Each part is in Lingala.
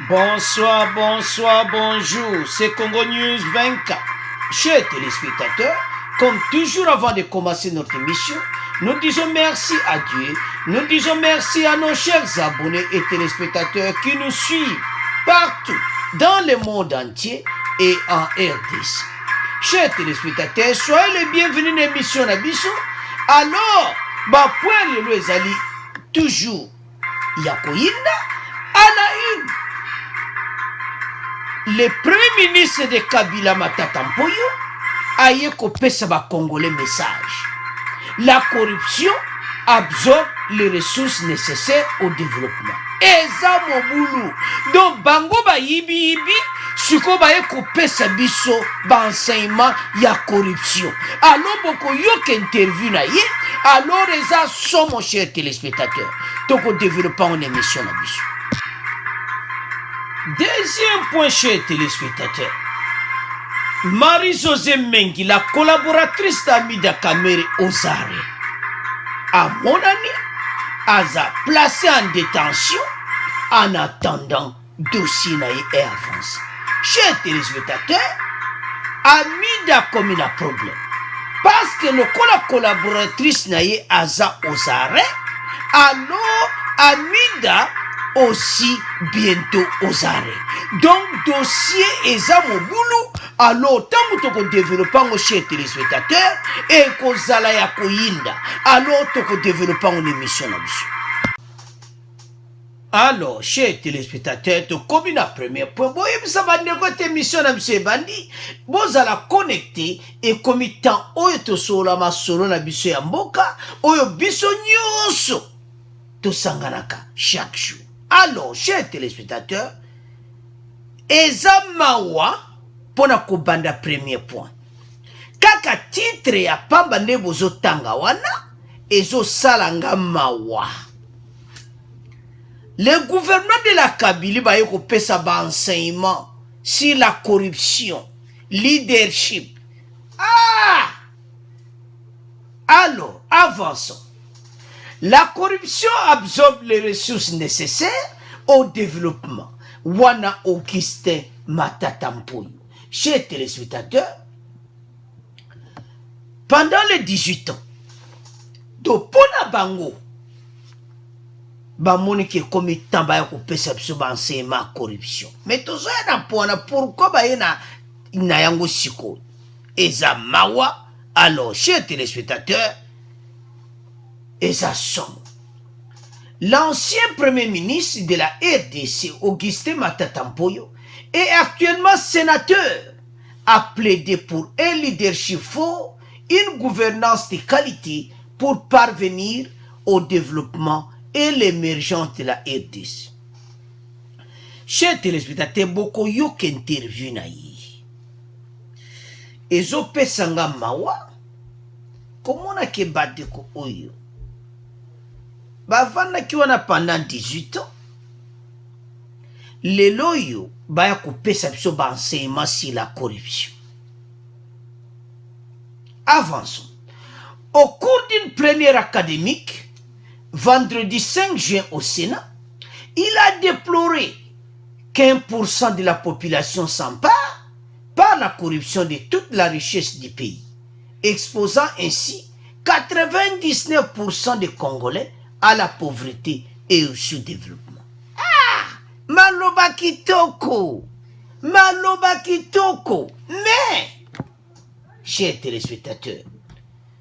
Bonsoir, bonsoir, bonjour, c'est Congo News 24. Chers téléspectateurs, comme toujours avant de commencer notre émission, nous disons merci à Dieu, nous disons merci à nos chers abonnés et téléspectateurs qui nous suivent partout dans le monde entier et en RDC. Chers téléspectateurs, soyez les bienvenus dans l'émission Nabiso. Alors, point le ezali toujours Yakoyinda à la une. Le premier ministre de Kabila Matata Mpoyo a eu kopesa ba Congolais message. La corruption absorbe les ressources nécessaires au développement. Eza mobulu. Donc bango ba yibi siko ba kopesa biso ba enseignement ya corruption. Alors boko yok interview na ye. Alors eza so mon cher téléspectateur. Toko développant une émission na biso. Deuxième point, chers téléspectateurs. Marie-Josée Mengi, la collaboratrice d'Amida Kamere Ozare, à mon ami, a placé en détention en attendant dossier et avance. Chers téléspectateurs, Amida comme il a problème. Parce que le collaboratrice naïe Aza Ozare, alors Amida aussi bientôt aux arrêts. Donc, dossier Ezamo Boulou, alors, tant que tu développes un chers téléspectateurs, et que Zala ya Koyinda, alors tu développes une émission là-dessus. Alors, chers téléspectateurs, tu comme une première point, bon, il ça va négocier émission là-dessus, bandi, bon, ça la connecter, et comme il temps, oyo to sola ma solo na biso ya mboka, oyo biso nyoso, to sanganaka chaque jour. Alors, chers téléspectateurs, Eza mawa pona kobanda premier point. Kaka titre ya pamba nde bozo tanga wana, ezo salanga mawa. Le gouvernement de la Kabylie ba yoko pesa ba enseignement sur la corruption, leadership. Alors, avançons. La corruption absorbe les ressources nécessaires au développement. Wana Augustin Matata Mpoyo. Chers téléspectateurs, pendant les 18 ans, do pona bango, bamoni ki komi tamba ya kopesa biso ba enseignement corruption. Mais tozo ya na pona pourquoi ba yena na yango siko. Eza mawa. Alors, chers téléspectateurs, l'ancien premier ministre de la RDC, Augustin Matata Mpoyo, est actuellement sénateur, a plaidé pour un leadership fort, une gouvernance de qualité pour parvenir au développement et l'émergence de la RDC. Chers téléspectateurs, beaucoup yok interview na yi. Ezo pesanga mawa, comment na ke badeko oyo? Bavanda kiwana pendant 18 ans. Les loyaux baya kopesa biso ba enseignement sur la corruption. Avançons. Au cours d'une plénière académique, vendredi 5 juin au Sénat, il a déploré qu'1% de la population s'empare par la corruption de toute la richesse du pays, exposant ainsi 99% des Congolais à la pauvreté et au sous-développement. Maloba kitoko! Maloba kitoko! Mais, chers téléspectateurs,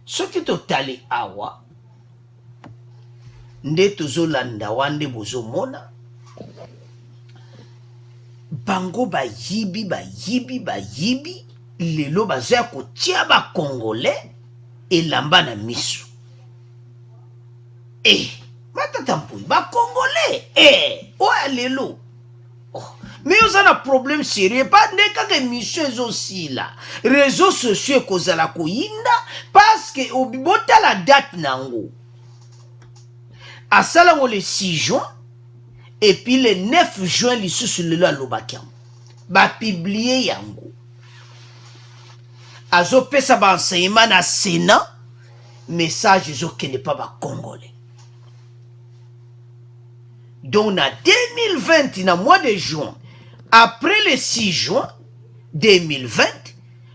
ce qui est allé awa, nde tozo landa wande bozo mona, bango ba yibi, lelo baza kotia ba Congolais et lamba na miso. Matata Mpoyo, ba Congolais, oya lelo. Mais vous avez un problème sérieux, pas de émission aussi là. Réseaux sociaux kozala koyinda, parce que au bibota la date nango. À Salango le 6 juin, et puis le 9 juin, l'issue sur le lobakam. Ba publié yango. Azo pesa ba enseignement na Sénat, message zo qui n'est pas ba Congolais. Donc, en 2020, dans le mois de juin, après le 6 juin 2020,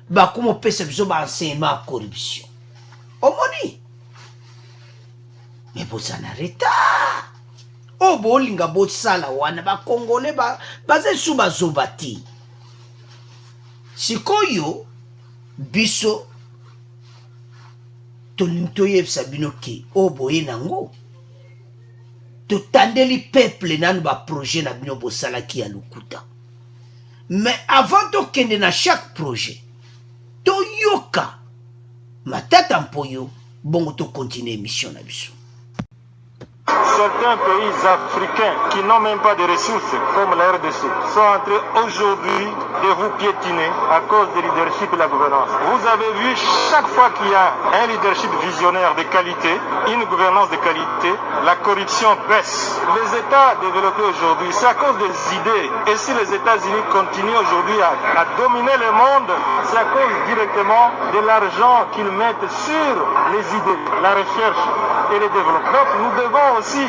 bah, comment on peut se faire enseignement à corruption? Au moni. Mais vous en arrêtez. Oh, bolinga bot sala wana ba Congolais ba baze suba zobati. Sikoyo biso tolintoye sabino ki oh boye nango. To tandeli peuple nanu ba projet na bino bo sala ki ya lukuta. Mais avant de kende na chaque projet, to yoka matata mpoyo bongo to continuer mission na biso. Certains pays africains qui n'ont même pas de ressources, comme la RDC, sont en train aujourd'hui de vous piétiner à cause du leadership et de la gouvernance. Vous avez vu, chaque fois qu'il y a un leadership visionnaire de qualité, une gouvernance de qualité, la corruption baisse. Les États développés aujourd'hui, c'est à cause des idées. Et si les États-Unis continuent aujourd'hui à dominer le monde, c'est à cause directement de l'argent qu'ils mettent sur les idées, la recherche et le développement. Donc nous devons aussi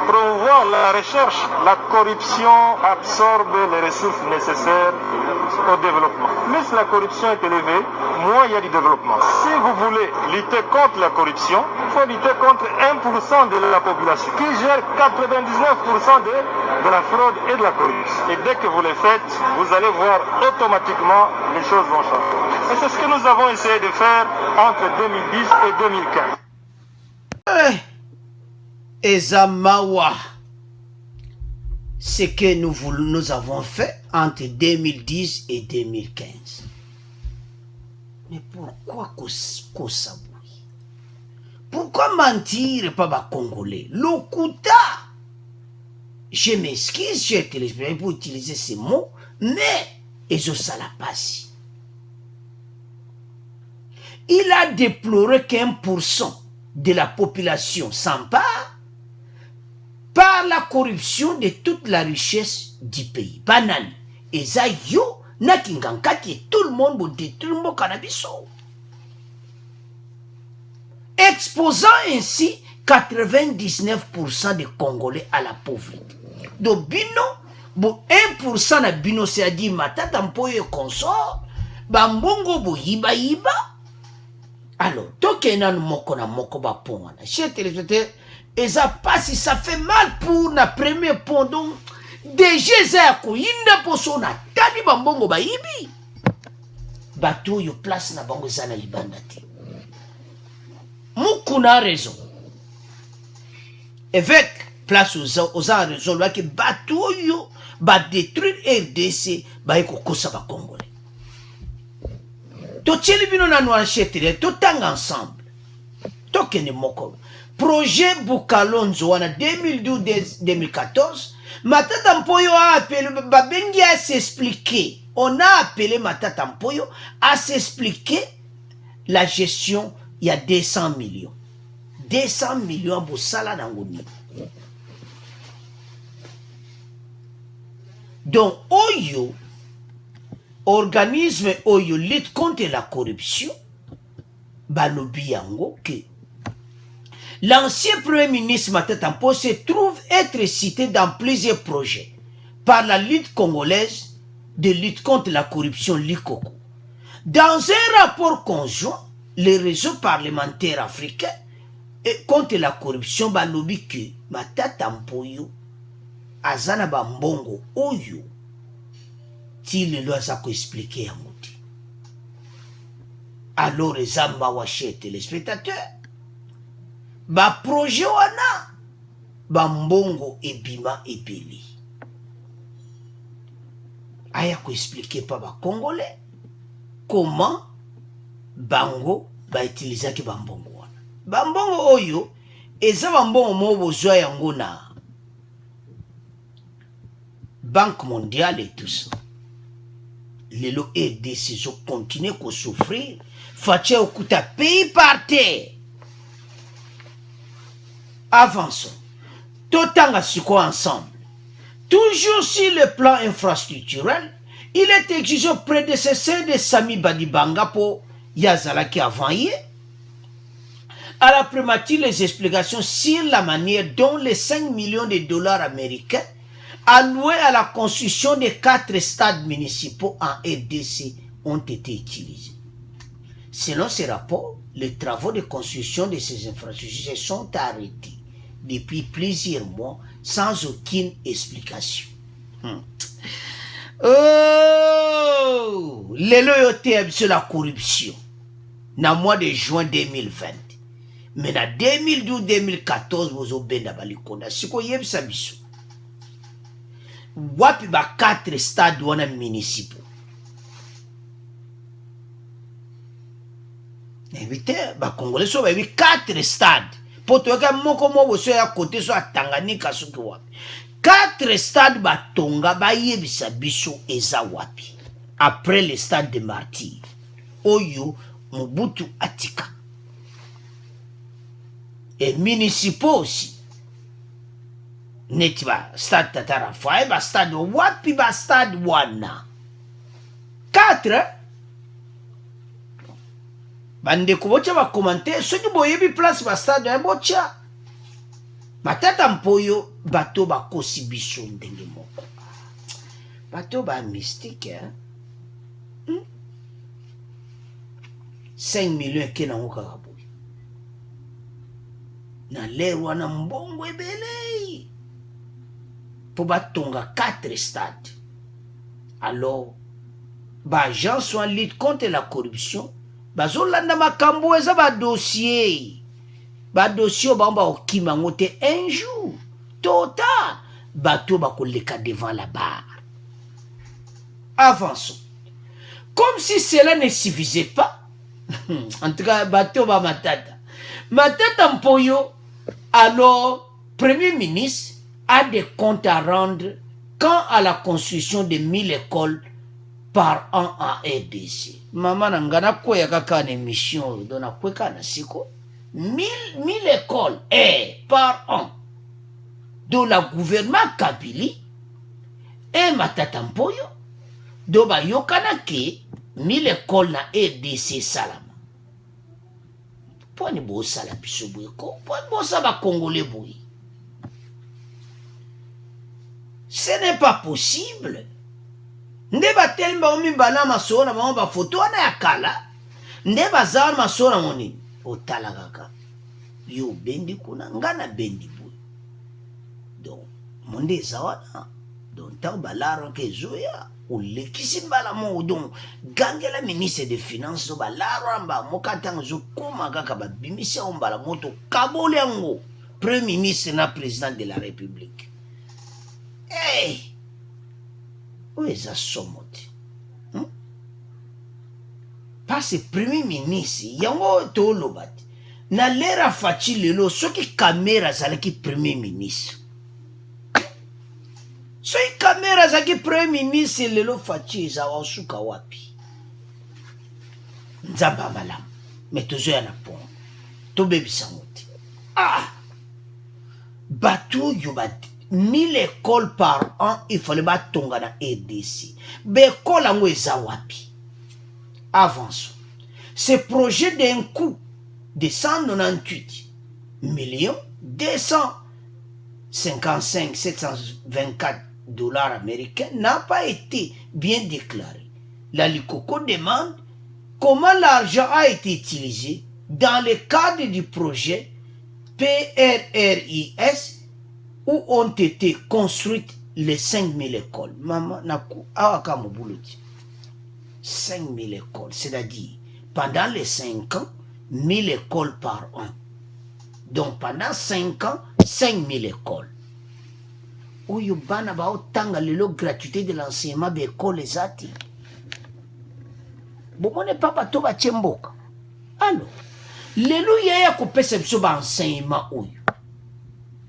promouvoir la recherche. La corruption absorbe les ressources nécessaires au développement. Plus la corruption est élevée, moins il y a du développement. Si vous voulez lutter contre la corruption, il faut lutter contre 1% de la population qui gère 99% de la fraude et de la corruption. Et dès que vous le faites, vous allez voir automatiquement les choses vont changer. Et c'est ce que nous avons essayé de faire entre 2010 et 2015. Ezamawa, ce que nous avons fait entre 2010 et 2015. Mais pourquoi Kosaboui? Pourquoi mentir pas les Congolais? Lokuta, je m'excuse, j'ai téléspectateur pour utiliser ces mots, mais Ezosalapasi. Il a déploré qu'1% de la population s'empare par la corruption de toute la richesse du pays. Banani. Et ça, yo, na kingankati, tout le monde va détruire mon cannabis. Exposant ainsi 99% des Congolais à la pauvreté. Donc, bino, bon 1% na bino, c'est-à-dire matata mpoye consort, bambongo bo yiba. Alors, tokena moko na moko ba pon wana. Chers téléspectateurs, et ça passe, ça fait mal pour le premier pont. Donc, déjà, ça a yinda poso na tani bambongo ba yibi. Bateau yo place na bango zana libanda te. Mukuna raison. Avec place aux a raison là que bateau yo ba détruire RDC ba yeko kosa ba Congolais. To tcheli bino na noa chetere to tanga ensemble. To kene moko. Projet Bukalonzo en 2012-2014, Matata Mpoyo a appelé Babengi à s'expliquer. On a appelé Matata Mpoyo à s'expliquer la gestion. Il y a 200 millions. 200 millions pour Sala Nangoni. Donc, Oyo, organisme Oyo lutte contre la corruption, Balobi Yango, que l'ancien premier ministre Matata Mpoyo se trouve être cité dans plusieurs projets par la lutte congolaise de lutte contre la corruption Likoko. Dans un rapport conjoint, les réseaux parlementaires africains et contre la corruption balobi que Matata Mpoyo azana bambongo oyo ti lelo azako expliquer yango te. Alors ezamba washe téléspectateurs ba projet wana bambongo ebima ebeli aya ko expliquer pa ba Congolais comment bango ba utiliser ki bambongo wana. Bambongo oyo eza bambongo mo bozwa yango na Banque mondiale et tout ça. Lelo RDC zo continue à souffrir. Fatia okuta pays par terre. Avançons. Totanga siko ensemble. Toujours sur le plan infrastructurel, il est exigé au prédécesseur de Sami Badibanga pour Yazalaki avant hier à la primature les explications sur la manière dont les 5 millions de dollars américains alloués à la construction des 4 stades municipaux en RDC ont été utilisés. Selon ce rapport, les travaux de construction de ces infrastructures sont arrêtés depuis plusieurs mois sans aucune explication. Oh, les loyautés sur la corruption. Dans le mois de juin 2020. Mais dans 2012-2014, vous avez bien balikonda. Si vous avez ça, wapi ba 4 stades municipaux. Évitez, ba Congolais sont 4 stades. Pour toi, moko mo vous à côté soit Tanganyika suki wapi. 4 stades ba tonga ba yebisa biso eza wapi. Après le stade de Martyrs. Oyo Mobutu Atika. Et municipaux aussi. Netiba stade Tatarafa, ba stade wapi ba stade wana. 4 bande kubocha ba commenter soki boyebi place ba stade ya bocha. Matata mpoyo bato ba kosi biso ndenge moko. Bato ba mystique hein. 5 millions kena ngokaka boy. Na lero wana mbongo ebele. Pour batonga 4 stades. Alors, ba gens sont en lutte contre la corruption. Bazolanda makambo eza ba dossier. Ba dossier bamba okima ngote un jour. Total. Bato bakoleka devant la barre. Avançons. Comme si cela ne suffisait pas. En tout cas, bateau ba matata. Matata mpoyo, alors, Premier ministre a des comptes à rendre quant à la construction de 1000 écoles par an en RDC. Maman nangana kwea kaka na émission dona kweka na siko. 1000 écoles par an. Do la gouvernement Kabili et matata mpoyo. Do ba yokana ke 1000 écoles na RDC salama. Pwani bosa la biso bweko, pwani bosa ba Congolais boui. Ce n'est pas possible. Nde ba telma omi bana masona mama ba photo ana yakala. Nde ba zawa masona moni. Otala kaka. Yo bendi kuna ngana bendi boui. Donc, monde zawa na. Donc, tant balaro ke zoya. Ou le kisimbala mo donc gangela ministre des finances so balaro amba mokatanga zo koma kaka ba bimisa ombala moto kabole yango premier ministre na président de la république. Hey, où est ça somoti? Parce premier ministre yango to lobati na lera faci lelo soki caméra zalaki premier ministre. So i kamera zaki premier ministre lelo faci za wasuka wapi. Nzamba malam. Mais tozo ya na pon. To bebi sangote. Ah! Batou yobat 1000 écoles par an, il fallait battre tonga na RDC. Bécole ango eza wapi. Avançons. Ce projet d'un coût de 198 millions 255 724 dollars américains n'a pas été bien déclaré. La Likoko demande comment l'argent a été utilisé dans le cadre du projet PRRIS où ont été construites les 5000 écoles. Maman, naku, awaka mobuloti. 5000 écoles, c'est-à-dire pendant les 5 ans, 1000 écoles par an. Donc pendant 5 ans, 5000 écoles. Oyo bana ba otanga lelo gratuité de l'enseignement de l'école les ati. Bon, on n'est pas bateau ba tchemboka. Alors, lelo yaya ko perception ba enseignement oyo.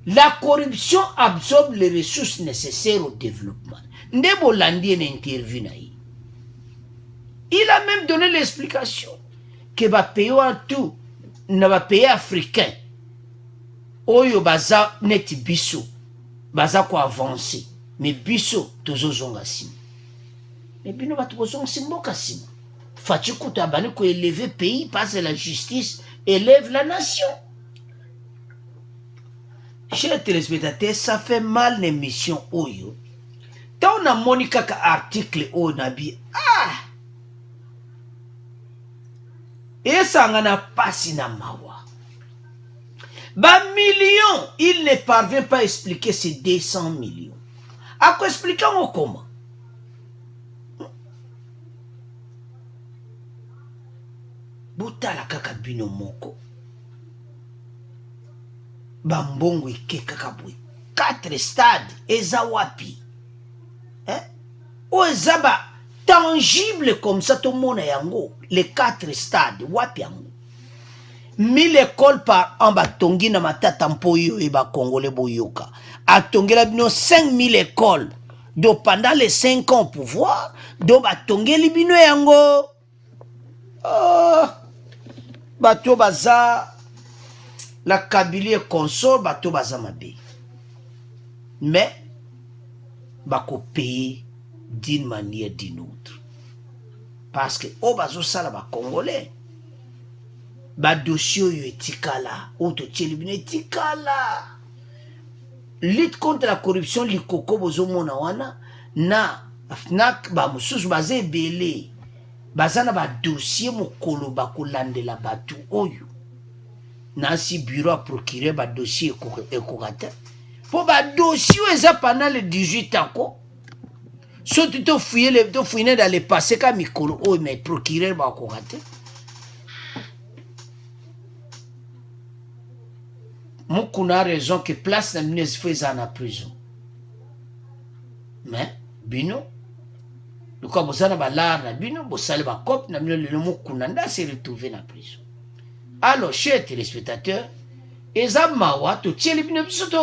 La corruption absorbe les ressources nécessaires au développement. Ndebo landi en interview na yi. Il a même donné l'explication que ba pays en tout, na ba pays africain oyo baza neti biso baza ko avancer mais biso tozo zonga sima mais bino batu ko zonga simboka sima fachi kuta bani ko élever pays parce la justice élève la nation. Chers téléspectateurs, ça fait mal l'émission Oyo. Tant on a Monica ka article au Nabi. Et ça on a passé na mawa. Millions, il ne parvient pas à expliquer ces 200 millions. À quoi expliquer comment? Butala kaka bino moko. Bambongo ike kaka bwe. 4 stades, eza wapi. O ezaba tangible comme ça tout le monde yango. Les 4 stades, wapi yango. 1000 écoles par an batongi na matata mpoyo e ba congolais boyoka. Atongela bino 5000 écoles. Donc pendant les 5 ans au pouvoir, donc batongeli bino yango. Bato baza la Kabylie consort, bato baza mabe. Mais bako payer d'une manière d'une autre. Parce que o bazo sala ba congolais. Ba dossier yo etikala, o to tchelibine etikala. Lutte contre la corruption likoko bozo mona wana na afnak ba mususu baze belé. Bazana ba dossier mokolo bakolandela batu oyo. Nasi bureau à procurer ba dossier ekokata. Pour ba dossier eza pendant les 18 ans ko. Surtout to fouiller dans les passés comme mikolo oyo mais procurer ba kokata. Mokuna a raison que place na mine se en prison. Mais bino le quoi bosana balar na bino bosale ba cop na mine le mokuna nda se retrouver na prison. Alors chers téléspectateurs, eza mawa to tieli bino bisoto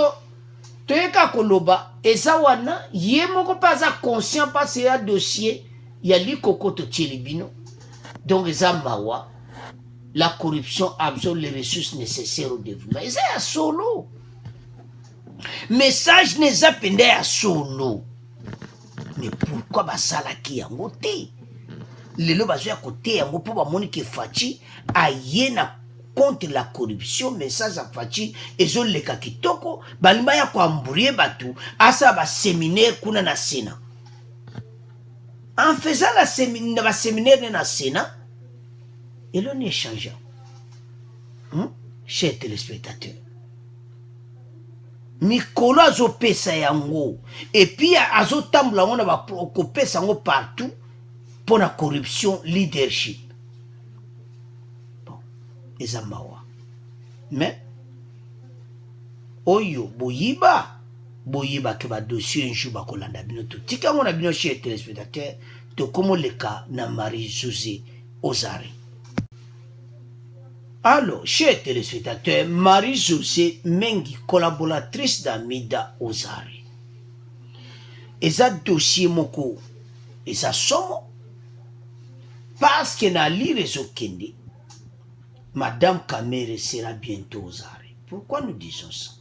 to yeka koloba eza wana ye moko pas conscient parce ya dossier ya likoko to tieli bino. Donc eza mawa. La corruption absorbe les ressources nécessaires au développement. Et c'est à solo. Message n'est pas pendé à solo. Mais pourquoi basala ki yango te? Lelo bazo ya côté yango pour ba monique fachi ayena contre la corruption message à fachi ezo leka kitoko balimba ya kwamburie batu asa ba séminaire kuna na Sénat. En faisant la séminaire na Sénat, et l'on échange. Chers téléspectateurs. Mikolo azo pesa yango. Et puis azo tambla on va pesa yango partout pour la corruption leadership. Bon, ezamawa. Mais oyo boyiba ke ba dossier un jour ba kolanda bino to. Tika ngona bino chers téléspectateurs to komo leka na Marie-Josée Ozare. Alors, chers téléspectateurs, Marie-Josée Mengi, collaboratrice d'Amida Ozare. Et ça dossier moko, et ça somme, parce que na li réseau kende, Madame Kamere sera bientôt Ozare. Pourquoi nous disons ça?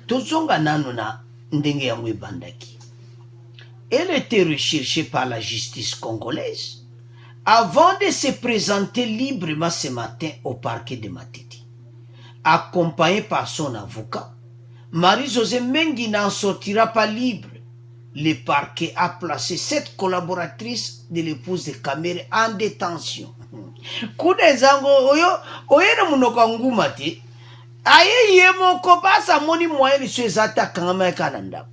Tozonga nanona ndenge ya mwebandaki. Elle était recherchée par la justice congolaise avant de se présenter librement ce matin au parquet de Matidi. Accompagnée par son avocat, Marie-Josée Mengi n'en sortira pas libre. Le parquet a placé cette collaboratrice de l'épouse de Kamere en détention. Kude zango oyo na munoko nguma te. Aye yemo ko pasa moni moyen li so ezata kangama kananda.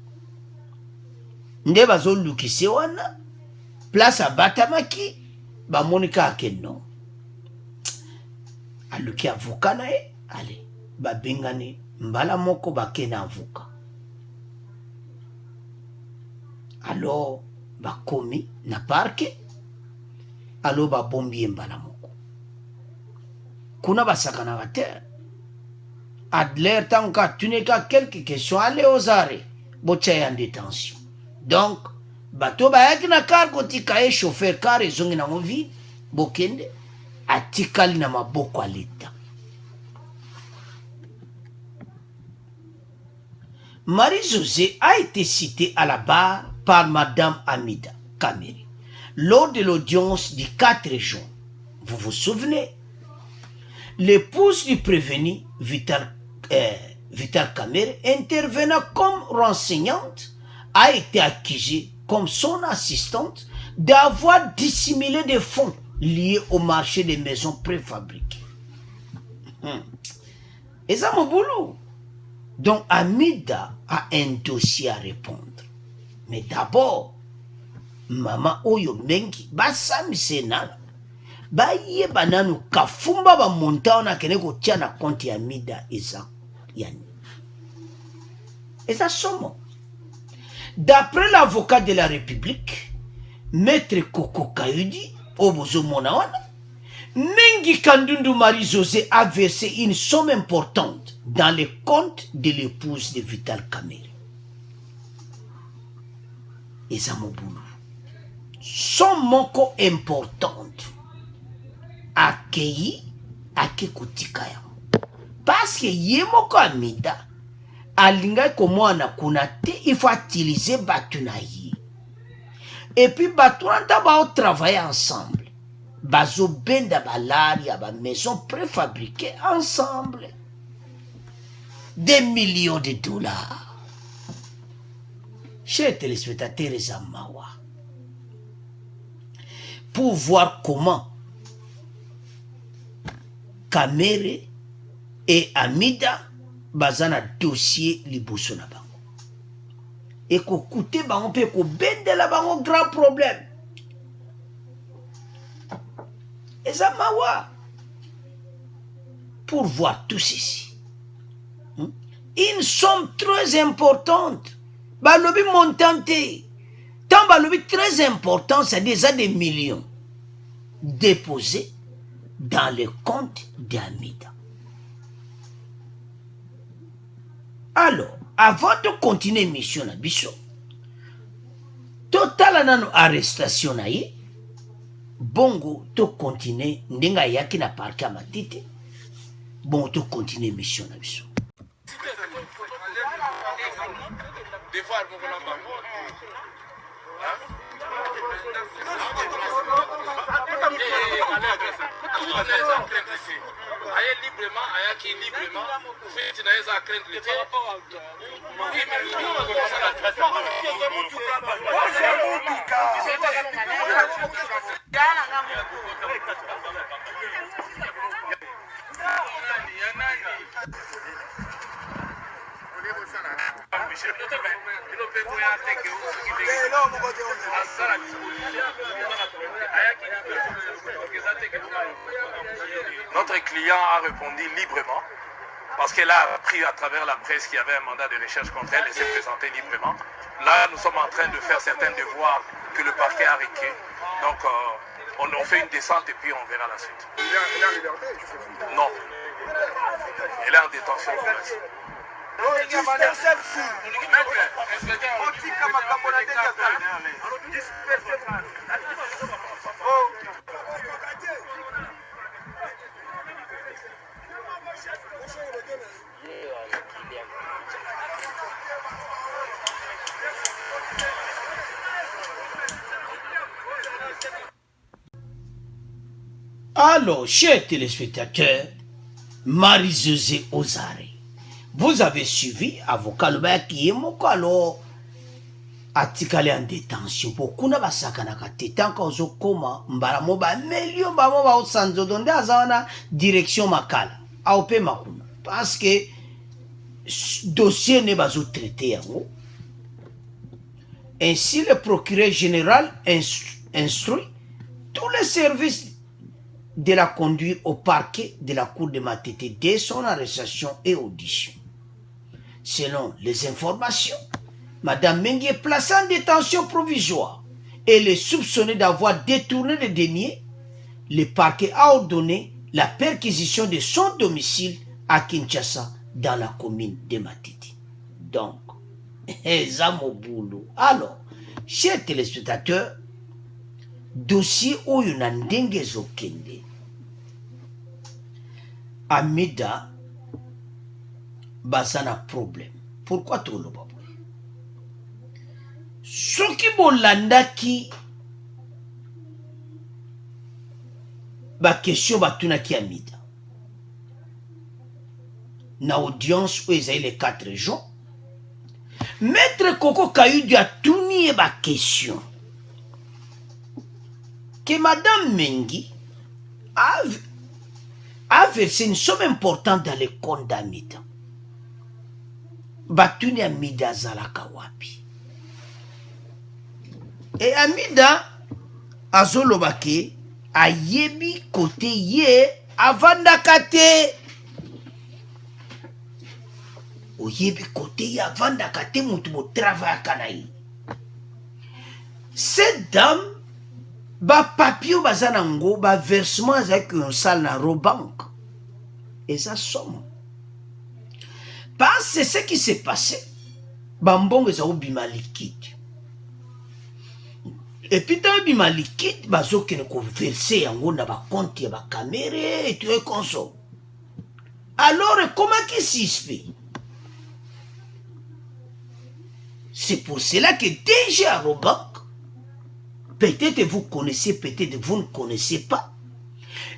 Nde bazo lukise wana place abatamaki ba Monica akeno. Aluki avocat na e, allez, ba bengani mbala moko ba kena avocat. Alors ba komi na parke, alors ba bombi mbala moko. Kuna ba sakana bate. Adler tanka tuneka quelques questions allez aux arrêts, bocha en détention. Donc bato bayaki na car kotika e chauffeur car ezongi na movi bokende atikali na maboko à l'État. Marie-Josée a été citée à la barre par Madame Amida Kamere lors de l'audience du 4 juin. Vous vous souvenez? L'épouse du prévenu, Vital Kamerhe, intervenant comme renseignante, a été accusée, comme son assistante, d'avoir dissimulé des fonds liés au marché des maisons préfabriquées. Et ça, mon boulot. Donc, Amida a un dossier à répondre. Mais d'abord, Maman Oyo Mengi, Basami Senal, Baye Bananu Kafumba ba Montana Keneko Tiana Konti Amida Eza Yani. Et ça, somme. D'après l'avocat de la République, Maître Koko Kayudi, Obozo Monawana, Mengi Kandundu Marie-José a versé une somme importante dans les comptes de l'épouse de Vital Kamerhe. Et ça, mon boulot. Somme moko importante. Accueilli à Kekutikaya. Parce que Yemoko Amida, Alinga Komwana Kunate, il faut utiliser Batunayi. Et puis Batunanta va travailler ensemble. Bazo Benda Balari à la maison préfabriquée ensemble. Des millions de dollars. Chers téléspectateurs et Zamawa, pour voir comment Kamerhe et Amida bazana dossier liboso na bango. Et qu'on coûte bango pe ko bende la bango grand problème. Et ça mawa pour voir tout ceci. Une somme très importante. Balobi montante. Tant balobi très important, c'est déjà des millions déposés dans le compte d'Amida. Alors, avant de continuer mission na biso, total nano arrestation na ye, bongo to continuer ndenga yaki na parke ya Matete, bongo to continuer mission na biso. Librement, librement, fait à craindre. Notre client a répondu librement parce qu'elle a appris à travers la presse qu'il y avait un mandat de recherche contre elle et s'est présentée librement. Là, nous sommes en train de faire certains devoirs que le parquet a requis. Donc, on fait une descente et puis on verra la suite. Elle est en liberté? Non. Elle est en détention. Alors, chers téléspectateurs, Marie-José Ozare, vous avez suivi avocat Lobaya Kiyemoko alors atikale en détention pour kuna basakana katetanka ozokoma mbara moba melio ba moba osanzo donde azana direction makala aope makuna parce que dossier ne bazo traité yango. Ainsi le procureur général instruit tous les services de la conduire au parquet de la cour de Matete dès son arrestation et audition. Selon les informations, Madame Mengi est placée en détention provisoire et elle est soupçonnée d'avoir détourné les deniers. Le parquet a ordonné la perquisition de son domicile à Kinshasa dans la commune de Matete. Donc, alors, chers téléspectateurs, dossier Oyuna Ndenge Zokende, Amida basana problème. Pourquoi tout le monde? Ce qui bolanda qui bakestion batunaki Amida na audience oyo ezali le 4 juin. Maître Koko Kayudi atuni ye bakestion que Madame Mengi a versé une somme importante dans le compte d'Amida. Batuni Amida azalaka wapi. Et Amida azoloba ke ayebi kote ye avandaka te. Oyebi kote ye avandaka te mutu bo travaillaka na ye. Cette dame ba papier baza nango ba versement azaki on sale na Robank. Et ça somme. Parce que c'est ce qui s'est passé. Bambongo eza obima liquide. Et puis dans obima liquide bazo kene ko verser yango na ba compte ya ba caméra et tout et conso. Alors comment qui suspect? C'est pour cela que déjà à Robank, peut-être vous connaissez, peut-être vous ne connaissez pas.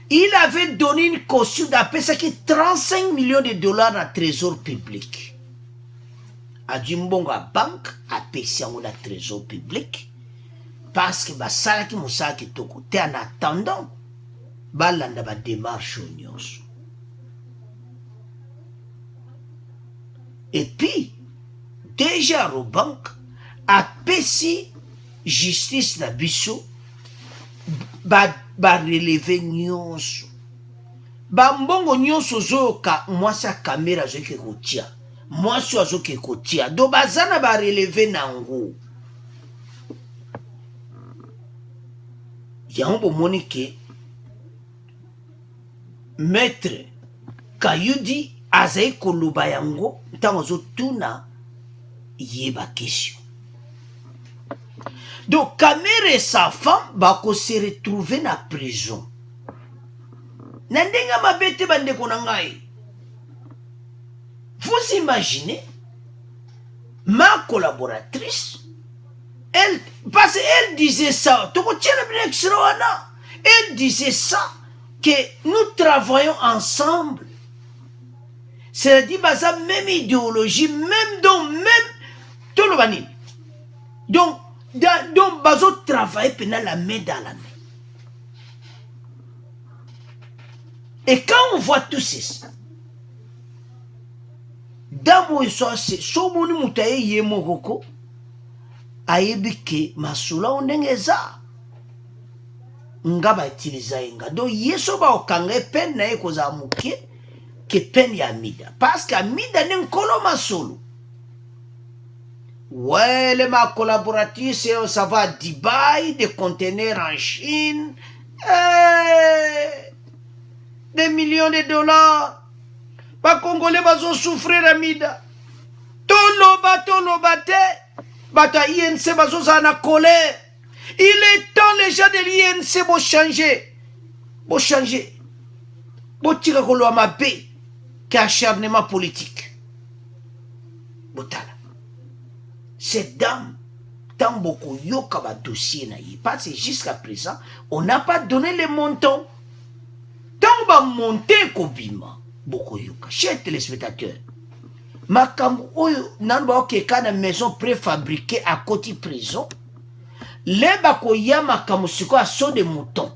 Il avait donné une caution d'après ça qui 35 millions de dollars dans le trésor public. A Jimbonga Bank a payé dans le trésor public parce que ça qui m'a dit que en attendant, balanda ba démarche nyonso. Et puis déjà Robank a payé justice na biso ba relevé nyonso ba mbongo nyonso zoka mwasi ya kamera zoke kotia mwasi azoke kotia do bazana ba relevé nango yango bomoni ke maître Kayudi azai koloba yango ntango azotuna yeba question. Donc, Kamere et sa femme bako se retrouver na prison. Nandenga mabete bande konangai. Vous imaginez ma collaboratrice, elle, parce qu'elle disait ça, elle disait ça, que nous travaillons ensemble. C'est-à-dire, baza même idéologie, même dans même tout le banine. Donc, bazo travailler pendant la main dans la main. Et quand on voit tout ça, dans mon histoire, c'est Somoni Moutaye Yemoroko, Aebike, Masula, Ondengeza. Ngaba utiliza inga. Donc, yeso ba okanga pen na ekoza muke, que pen ya Amida. Parce qu'Amida n'est nkolo masolo. Ouais, ma collaboratrice, ça va à Dubaï, des conteneurs en Chine, des millions de dollars. Pas Congolais, va souffrir, Amida. Toloba, bata INC, va en colère. Il est temps, les gens de l'INC, vont changer. Vont changer. Vont tirer à ma paix, qui acharnement politique. Botala. Cette dame, tant beaucoup yoka ba dossier na yi, parce que jusqu'à présent, on n'a pas donné les montants. Tant ba monter kobima, beaucoup yoka. Chers téléspectateurs, makambo oyo namba okeka na maison préfabriquée à côté prison, les bako ya makambo siko a saut de mouton.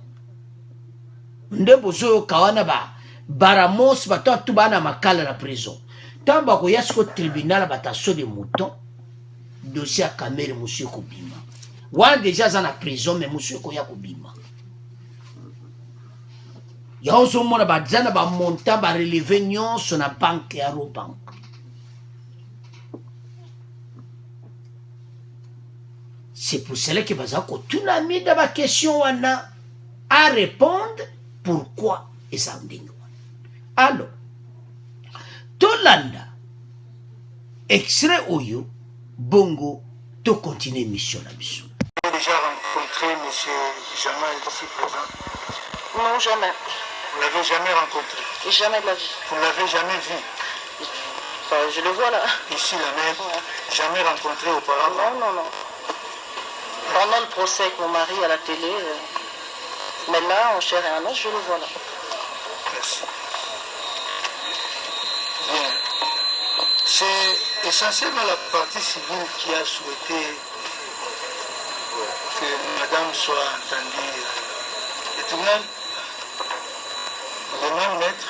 Nde bozo kawana ba baramos bato tubana makala na prison. Tant bako ya siko tribunal bata saut de mouton. Dossier à Kamere monsieur Kobima. Wan déjà dans la prison mais monsieur Koya Kobima. Ya ozo mona ba djana ba monta ba relevé nyonso na banque ya Robank. C'est pour cela que bazako tuna mis dans ma question wana à répondre pourquoi et ça ndingo. Alors Tolanda extrait oyo Bongo, tu continues mission la mission. Vous avez déjà rencontré M. Jamal ici présent? Non, jamais. Vous l'avez jamais rencontré? Jamais de la vie. Vous ne l'avez jamais vu? Enfin, je le vois là. Ici, la même? Ouais. Jamais rencontré auparavant? Non. Pendant le procès avec mon mari à la télé, Mais là, en chair et en os, je le vois là. Merci. Bien. C'est essentiellement la partie civile qui a souhaité que madame soit entendue. Le tribunal, le même maître,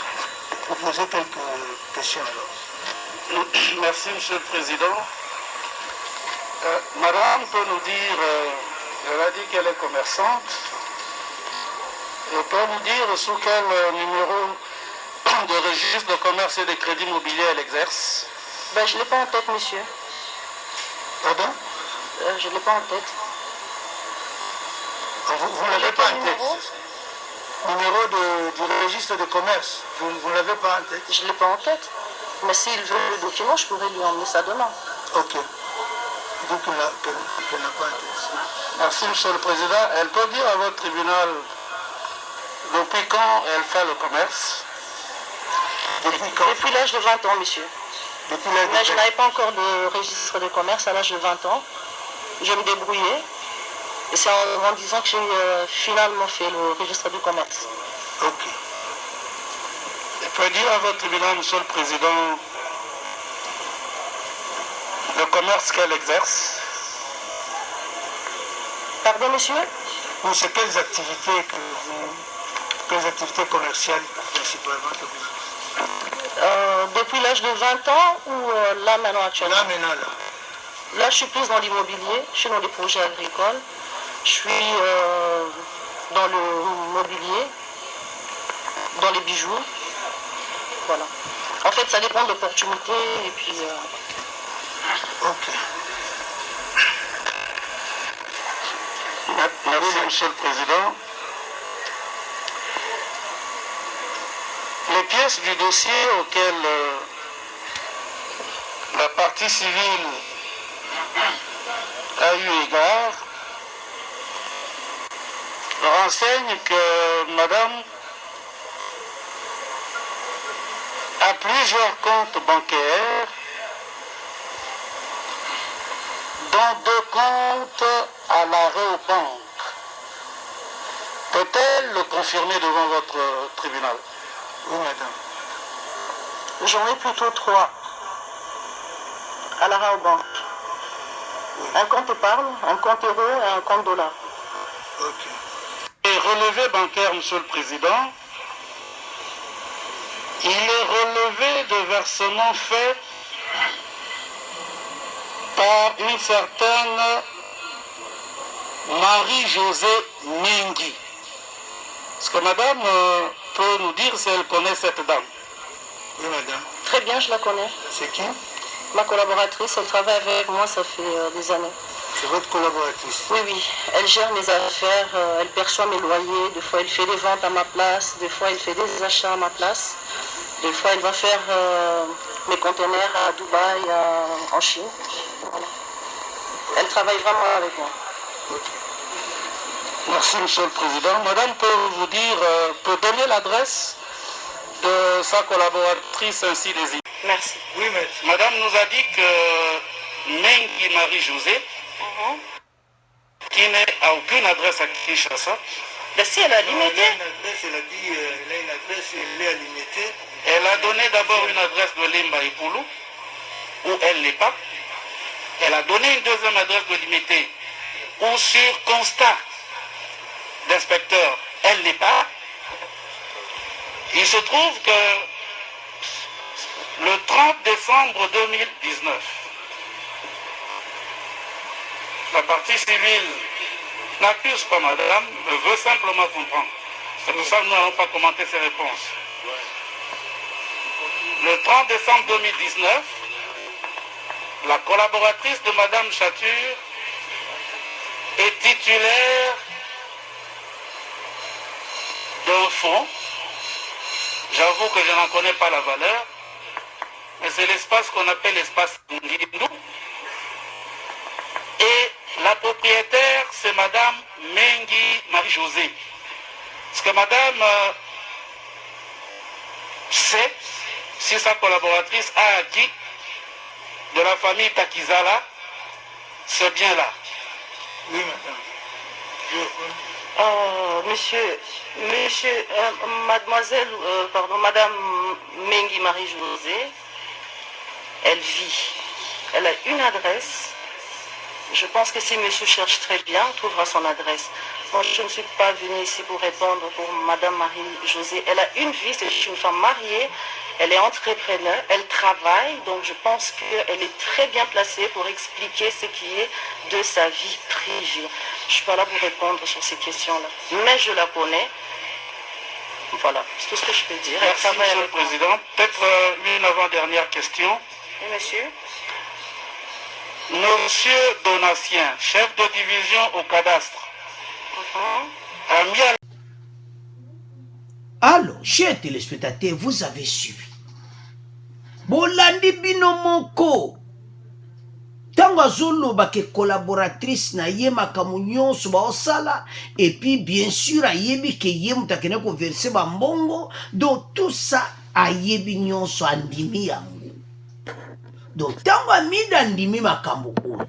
vous poser quelques questions alors. Merci, Monsieur le Président. Madame peut nous dire, elle a dit qu'elle est commerçante, et peut nous dire sous quel numéro de registre de commerce et de crédit immobilier elle exerce? Ben, je ne l'ai pas en tête, monsieur. Pardon? Je ne l'ai pas en tête. Vous ne l'avez pas en tête? Numéro du registre de commerce, vous ne l'avez pas en tête? Je ne l'ai pas en tête. Mais s'il veut le document, je pourrais lui emmener ça demain. Ok. Donc qu'elle n'a pas en tête. Merci, Monsieur le Président. Elle peut dire à votre tribunal depuis quand elle fait le commerce? Depuis quand? Depuis l'âge de 20 ans, monsieur. Depuis l'âge de Mais je 20 n'avais pas encore de registre de commerce à l'âge de 20 ans. Je me débrouillais. Et c'est en grandissant que j'ai finalement fait le registre du commerce. Ok. Elle peut dire à votre tribunal, Monsieur le Président, le commerce qu'elle exerce? Pardon, monsieur? Ou c'est quelles activités commerciales principalement que vous... Depuis l'âge de 20 ans ou là maintenant actuellement? Là maintenant là. Là, je suis plus dans l'immobilier, je suis dans les projets agricoles, je suis dans le mobilier, dans les bijoux. Voilà. En fait, ça dépend de l'opportunité et puis... Ok. Merci, Monsieur le Président. Les pièces du dossier auxquelles la partie civile a eu égard renseignent que Madame a plusieurs comptes bancaires, dont 2 comptes à l'arrêt aux banques. Peut-elle le confirmer devant votre tribunal? Oui, madame. J'en ai plutôt 3 à la Raobank. Un compte épargne, un compte euro et un compte dollar. Ok. Et relevé bancaire, Monsieur le Président, il est relevé de versements faits par une certaine Marie-Josée Mengi. Est-ce que madame peut nous dire si elle connaît cette dame? Oui, madame. Très bien, je la connais. C'est qui? Ma collaboratrice, elle travaille avec moi, ça fait des années. C'est votre collaboratrice? Oui, oui. Elle gère mes affaires, elle perçoit mes loyers. Des fois, elle fait des ventes à ma place. Des fois, elle fait des achats à ma place. Des fois, elle va faire mes conteneurs à Dubaï, en Chine. Voilà. Elle travaille vraiment avec moi. Ok. Merci, Monsieur le Président. Madame peut vous dire, peut donner l'adresse de sa collaboratrice ainsi désignée. Merci. Oui, maître. Madame nous a dit que Mengi Marie-Josée, qui n'est à aucune adresse à Kinshasa, Ben, si, elle a Elle a limité. une adresse, elle a dit, elle a une adresse, elle est à limiter. elle a donné d'abord une adresse de Limba et Poulou, où elle n'est pas. Elle a donné une deuxième adresse de Limité, où sur constat d'inspecteur, elle n'est pas. Il se trouve que le 30 décembre 2019, la partie civile n'accuse pas madame, mais veut simplement comprendre. C'est pour ça que nous n'allons pas commenter ses réponses. Le 30 décembre 2019, la collaboratrice de madame Chature est titulaire d'un fonds. J'avoue que je n'en connais pas la valeur, mais c'est l'espace qu'on appelle l'espace Ngindou. Et la propriétaire, c'est madame Mengi Marie-Josée. Parce que madame sait si sa collaboratrice a acquis de la famille Takizala ce bien-là. Oui, madame. Madame Mengi Marie-Josée, elle vit. Elle a une adresse. Je pense que si monsieur cherche très bien, il trouvera son adresse. Moi, je ne suis pas venue ici pour répondre pour Madame Marie-Josée. Elle a une vie, c'est une femme mariée. Elle est entrepreneur, elle travaille, donc je pense qu'elle est très bien placée pour expliquer ce qui est de sa vie privée. Je ne suis pas là pour répondre sur ces questions-là, mais je la connais. Voilà, c'est tout ce que je peux dire. Merci, Monsieur le Président. Peut-être une avant-dernière question. Et monsieur? Monsieur Donatien, chef de division au cadastre, a mis à... Alors, chers téléspectateurs, vous avez suivi. Bolandi binomoko. Tango azoloba ke collaboratrice na ye makamu nyonso ba osala, et puis bien sûr ayebi ke ye mutakene ko verser ba mbongo, donc tout ça ayebi nyonso andimi yango. Donc tango amida andimi makambo oyo.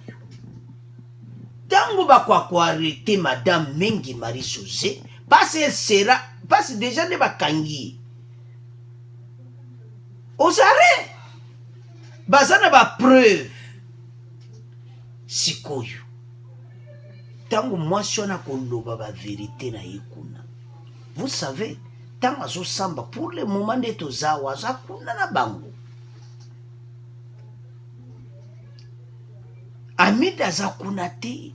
Tango ba kwa arrêter Madame Mengi Marie-Josée, parce qu'elle sera, parce que déjà ne bakangi. Aux arrêts, bazana ba preuve. Sikoyo. Tango mwasi wana koloba ba vérité na yekuna. Vous savez, tango azo samba pour le moment de tozawa zakuna na bango. Amida zakuna te.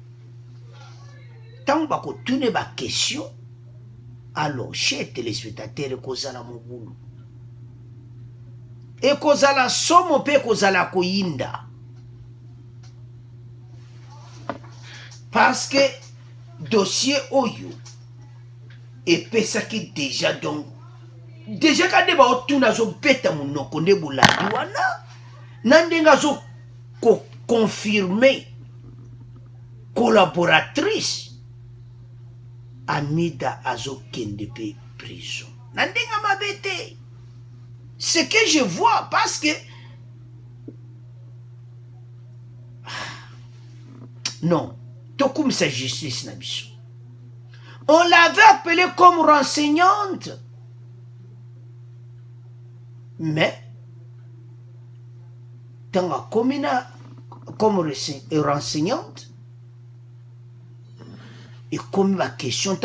Tango bako tune ba question. Alors, chers téléspectateurs, kozala mobulu. Et kozala somo pe kozala koyinda. Parce que dossier oyo et pesaki déjà donc déjà quand deba otuna zo beta munoko ne bulandi wana nandenga zo confirmer collaboratrice Amida azo kende pe prison nandenga mabete. Ce que je vois parce que non. Comme sa justice na biso. On l'avait appelée comme renseignante. Mais, dans la commune, comme renseignante, et comme ma question,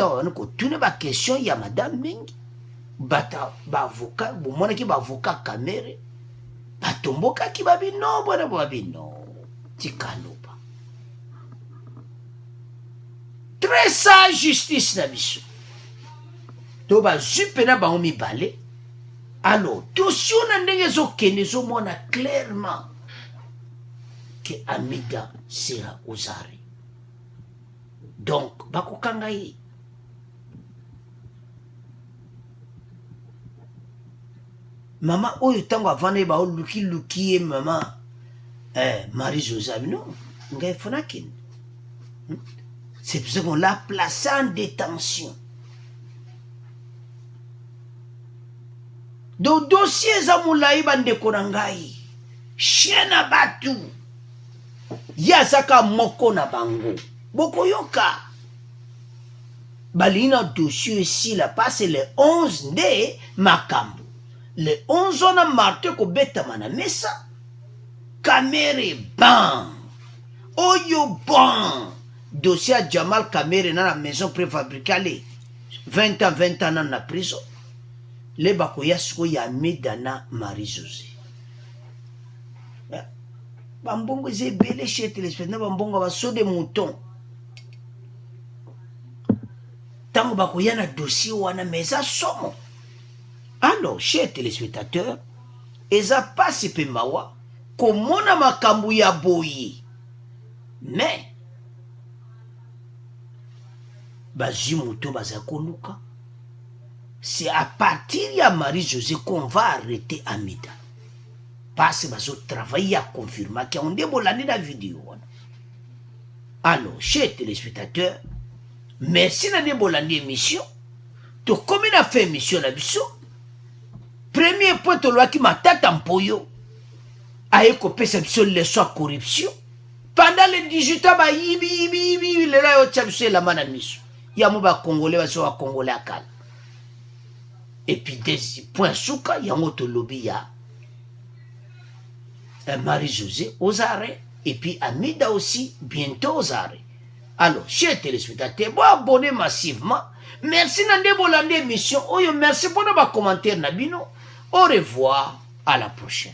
tu n'as pas question, il y a Madame Mengi, bata, avocat, bon, qui avocat caméré, batomboka qui babi non, non, tikalo. Très sage justice na biso. To ba zupena ba omi balé. Alors, dossier na ndenge zo kene zo mona clairement que Amida sera aux arrêts. Donc, bako kangai. Maman oyo tango avane ba luki maman Marie-Josée non, ngai fonakin. C'est pour ça qu'on l'a placé en détention. Donc, dossier Zamoulaï Bande Konangai, chien à batu, Yazaka Moko na bango, Bokoyoka. Balina dossier ici, là, passe le 11 de Makambo. Le 11 on a marqué ko beta mana mesa. Kamere ban. Oyo ban. Dossier à Jamal Kamere dans la maison préfabricée. 20 ans dans la prison. Les bakoyasko ya Medana Marie-Josée. Bambongo zebele chez téléspectateurs, bambongo va so de mouton. Tango bakoyana dossier wana meza somo. Alors, chers téléspectateurs, eza passe pe mawa, komona makambu ya boyi. Mais, bazimuto bazakoluka. C'est à partir de Marie-Josée qu'on va arrêter Amida. Parce que bazo travailler à confirmer qu'on débolane la vidéo. Alors, chers téléspectateurs, merci de débolane l'émission. To comme il a fait émission la biso. Premier point de loi qui m'a tata mpoyo. Aye ko pesa biso leçon corruption. Pendant les 18 ans, ba yibi, le la yo tchabse la manamiso. yango bakongole baso bakongole akala. Et puis des points souka yango tolobi ya Marie-Josée aux arrêts. Et puis Amida aussi bientôt aux arrêts. Alors, chers téléspectateurs, bon abonnez massivement. Merci Nande Bolande émission. Merci pour nos commentaires Nabino. Au revoir, à la prochaine.